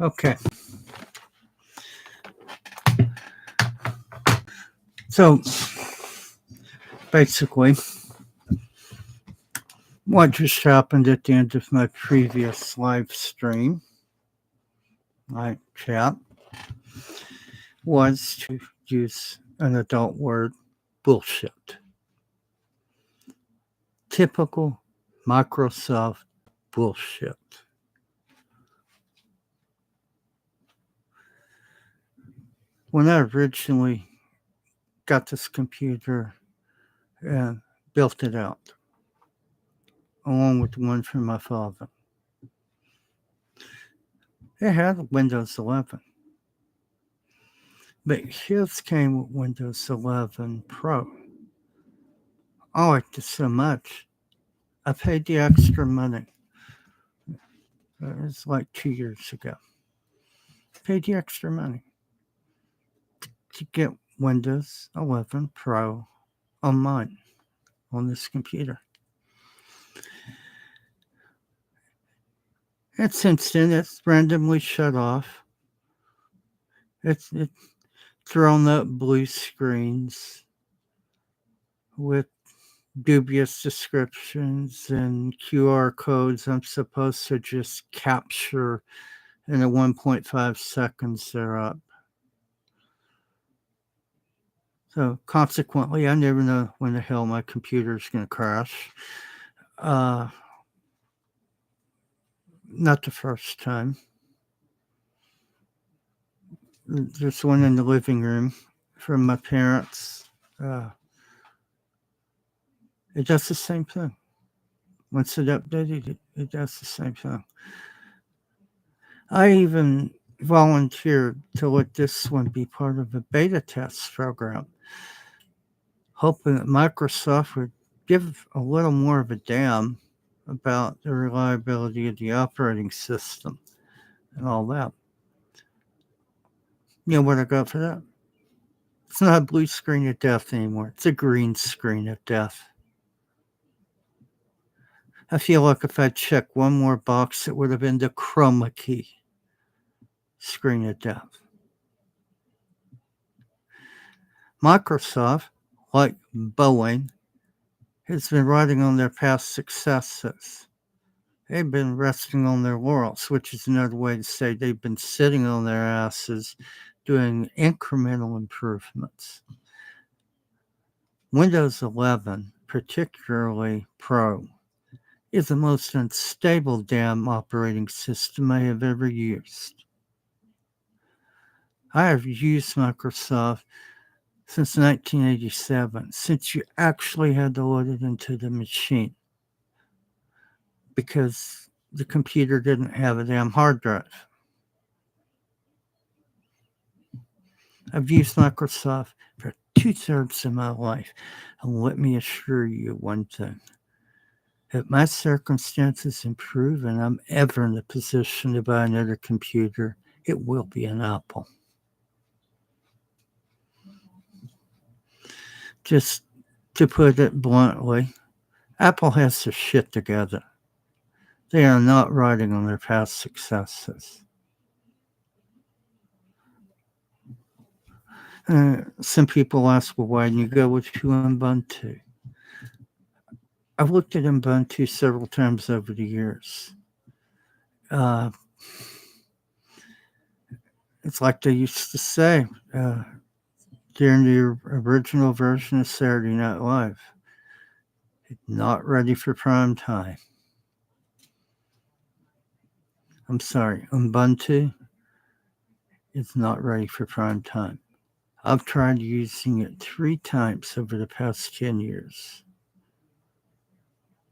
Okay. So basically, what just happened at the end of my previous live stream, my chat, was to use an adult word, bullshit. Typical Microsoft bullshit. When I originally got this computer and built it out, along with the one from my father, it had Windows 11. But his came with Windows 11 Pro. I liked it so much, I paid the extra money. It was like 2 years ago. Paid the extra money to get Windows 11 Pro on mine, on this computer. And since then, it's randomly shut off. It's thrown up blue screens with dubious descriptions and QR codes I'm supposed to just capture in the 1.5 seconds they're up. So consequently, I never know when the hell my computer's going to crash. Not the first time. There's one in the living room from my parents. It does the same thing. Once it updated, it does the same thing. I even volunteered to let this one be part of a beta test program, hoping that Microsoft would give a little more of a damn about the reliability of the operating system and all that. You know what I got for that? It's not a blue screen of death anymore. It's a green screen of death. I feel like if I'd checked one more box, it would have been the chroma key screen of death. Microsoft, like Boeing, has been riding on their past successes. They've been resting on their laurels, which is another way to say they've been sitting on their asses doing incremental improvements. Windows 11, particularly Pro, is the most unstable damn operating system I have ever used. I have used Microsoft since 1987, since you actually had to load it into the machine because the computer didn't have a damn hard drive. I've used Microsoft for 2/3 of my life, and let me assure you one thing. If my circumstances improve and I'm ever in a position to buy another computer, it will be an Apple. Just to put it bluntly, Apple has their shit together. They are not riding on their past successes. Some people ask, well, why didn't you go with Ubuntu? I've looked at Ubuntu several times over the years. It's like they used to say during the original version of Saturday Night Live, not ready for prime time. I'm sorry, Ubuntu is not ready for prime time. I've tried using it 3 times over the past 10 years.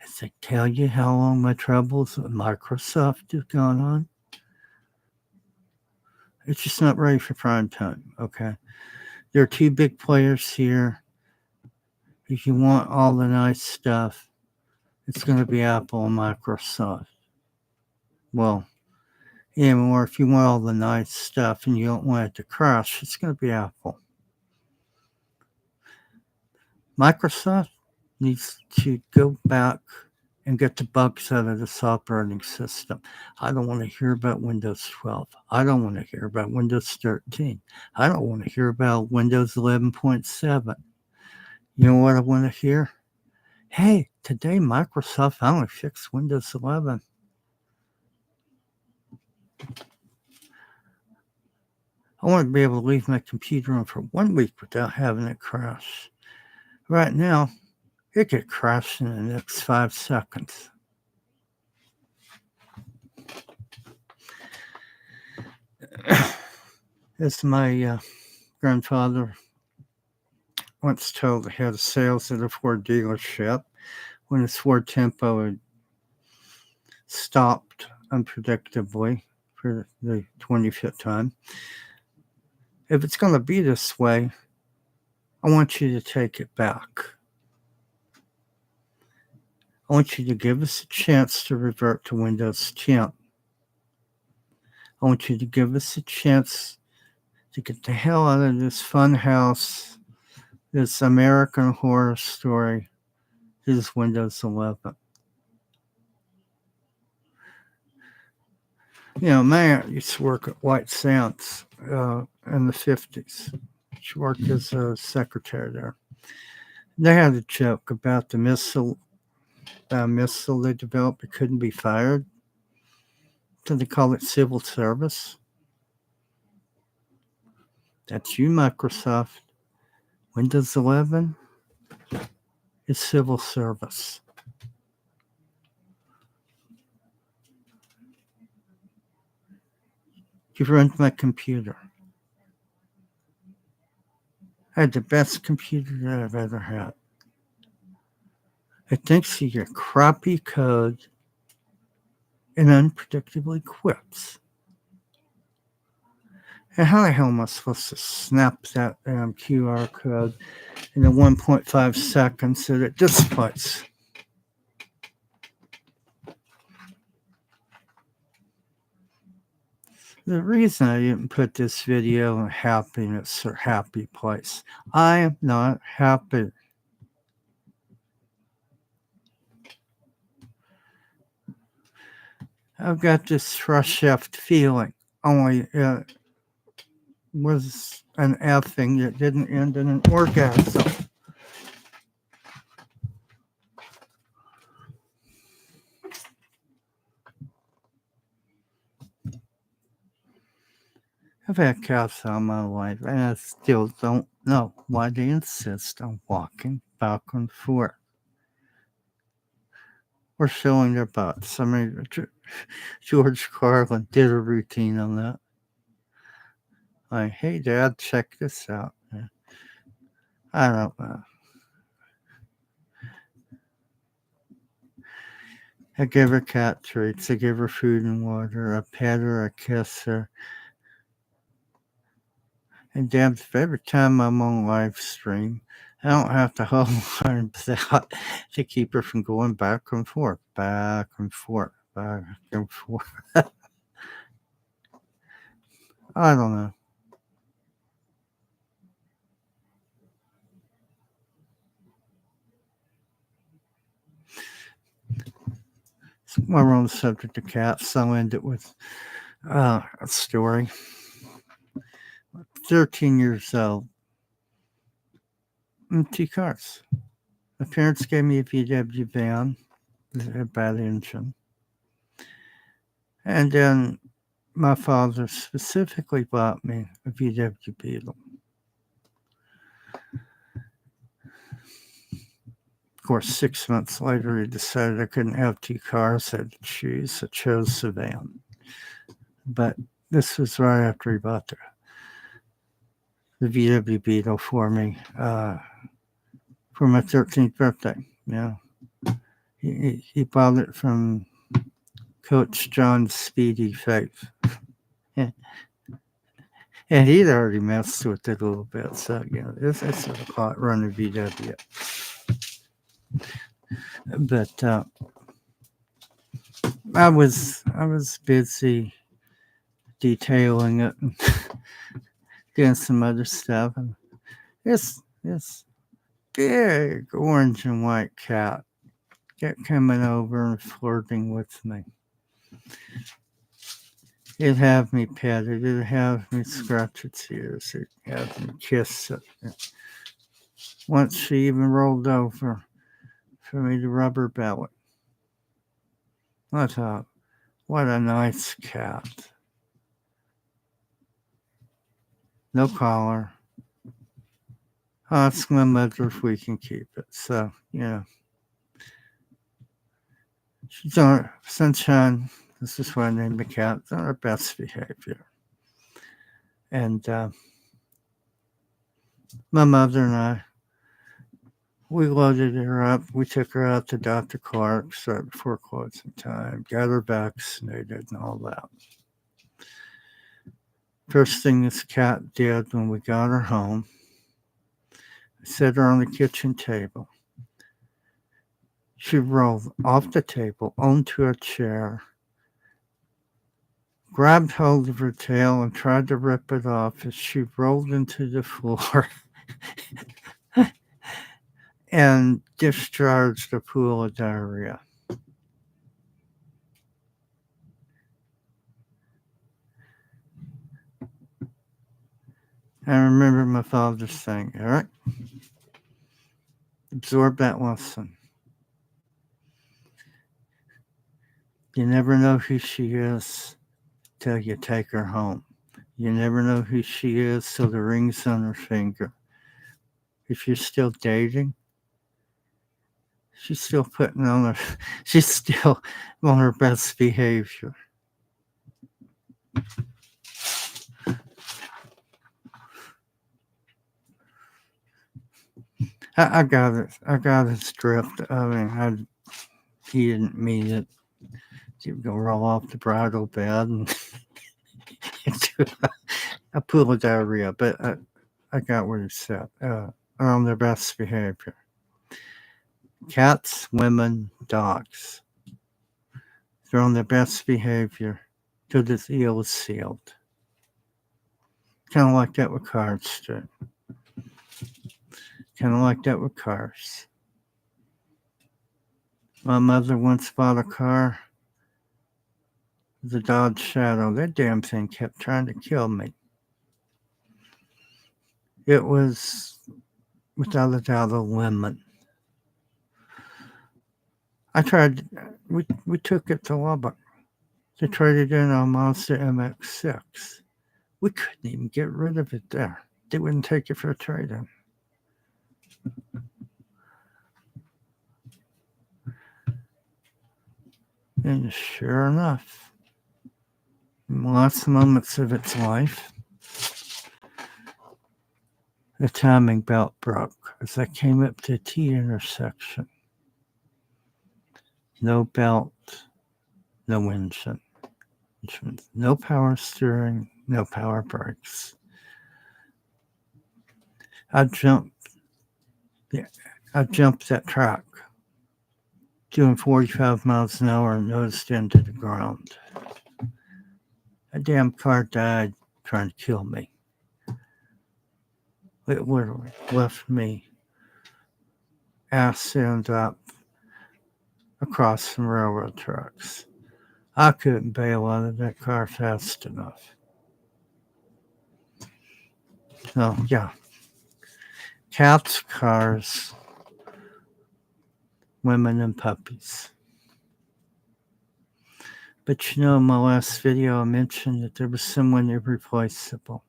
As I tell you how long my troubles with Microsoft have gone on, it's just not ready for prime time, okay? There are 2 big players here. If you want all the nice stuff, it's going to be Apple and Microsoft. Well, yeah, or if you want all the nice stuff and you don't want it to crash, it's going to be Apple. Microsoft needs to go back and get the bugs out of this operating system. I don't want to hear about Windows 12. I don't want to hear about Windows 13. I don't want to hear about Windows 11.7. You know what I want to hear? Hey, today Microsoft finally fixed Windows 11. I want to be able to leave my computer on for 1 week without having it crash. Right now, it could crash in the next 5 seconds. As my grandfather once told the head of sales at a Ford dealership, when his Ford Tempo had stopped unpredictably for the 25th time, if it's going to be this way, I want you to take it back. I want you to give us a chance to revert to Windows 10. I want you to give us a chance to get the hell out of this fun house, this American Horror Story, this Windows 11. You know, my aunt used to work at White Sands in the 50s. She worked as a secretary there. They had a joke about the missile they developed. It couldn't be fired. So they call it civil service. That's you, Microsoft. Windows 11 is civil service. You've ruined my computer. I had the best computer that I've ever had. It thinks of your crappy code and unpredictably quits. And how the hell am I supposed to snap that QR code in the 1.5 seconds that it displays? The reason I didn't put this video in happiness or happy place, I am not happy. I've got this fresh-effed feeling, only it was an effing that didn't end in an orgasm. I've had cats all my life, and I still don't know why they insist on walking back and forth or showing their butts. I mean, George Carlin did a routine on that. Like, hey, Dad, check this out. I don't know. I give her cat treats. I give her food and water. I pet her. I kiss her. And damn, every time I'm on live stream, I don't have to hold my arms out to keep her from going back and forth, back and forth, back and forth. I don't know. While we're on the subject of cats, I'll end it with a story. 13 years old. 2 cars. My parents gave me a VW van with a bad engine. And then my father specifically bought me a VW Beetle. Of course, 6 months later, he decided I couldn't have 2 cars. I had to choose. I chose the van. But this was right after he bought the VW Beetle for me for my 13th birthday. Yeah. He bought it from Coach John Speedy Faith. Yeah. And he'd already messed with it a little bit. So, you know, it's a hot running VW. But I was busy detailing it and doing some other stuff. And this big orange and white cat kept coming over and flirting with me. It'd have me pet it. It'd have me scratch its ears. It'd have me kiss it. Once she even rolled over for me to rub her belly. I thought, what a nice cat. No collar. I'll ask my mother if we can keep it. So, she's on her, Sunshine, this is why I named the cat, on her best behavior. And my mother and I, we loaded her up. We took her out to Dr. Clark's right before closing time, got her vaccinated and all that. First thing this cat did when we got her home, I set her on the kitchen table. She rolled off the table onto a chair, grabbed hold of her tail and tried to rip it off as she rolled into the floor and discharged a pool of diarrhea. I remember my father saying, Eric, absorb that lesson. You never know who she is till you take her home. You never know who she is till the ring's on her finger. If you're still dating, she's still she's still on her best behavior. I got it. I got his drift. I mean, he didn't mean it. He would go roll off the bridal bed and into a pool of diarrhea. But I got what he said. On their best behavior. Cats, women, dogs. They're on their best behavior till the deal is sealed. Kind of like that with cars, too. Kind of like that with cars. My mother once bought a car, the Dodge Shadow. That damn thing kept trying to kill me. It was, without a doubt, a lemon. We took it to Lubbock to trade it in on Mazda MX-6. We couldn't even get rid of it there. They wouldn't take it for a trade-in. And sure enough, in the last moments of its life, the timing belt broke as I came up to a T intersection. No belt, no engine, which means no power steering, no power brakes. I jumped that track, doing 45 miles an hour and nosed into the ground. A damn car died trying to kill me. It literally left me ass end up across some railroad tracks. I couldn't bail out of that car fast enough. So, yeah. Cats, cars, women, and puppies. But in my last video, I mentioned that there was someone irreplaceable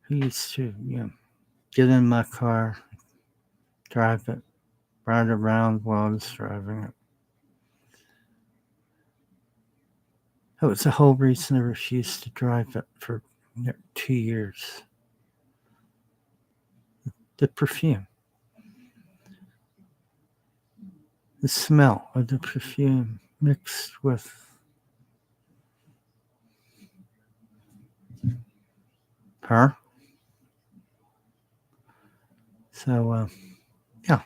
who used to, get in my car, drive it, ride around while I was driving it. That was the whole reason I refused to drive it for 2 years. The perfume. The smell of the perfume mixed with her. So, yeah.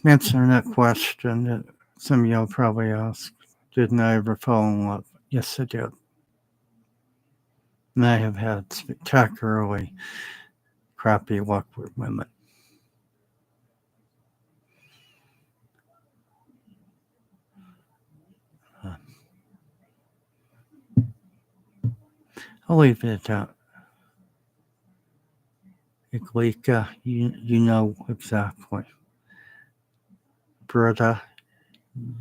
Answering that question, Some of y'all probably ask, didn't I ever fall in love? Yes, I did. And I have had spectacularly crappy luck with women. I'll leave it at that. Iglika, you know exactly. Brother,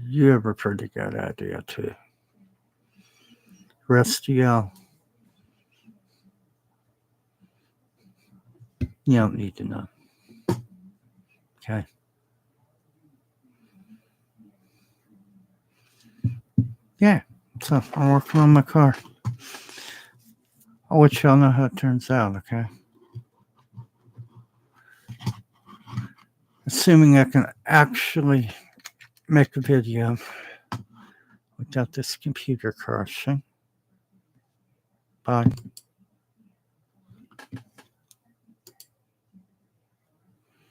you have a pretty good idea too. Rest of y'all, you don't need to know. Okay? Yeah, so I'm working on my car. I'll let y'all know how it turns out, okay? Assuming I can actually make a video without this computer crashing. Bye.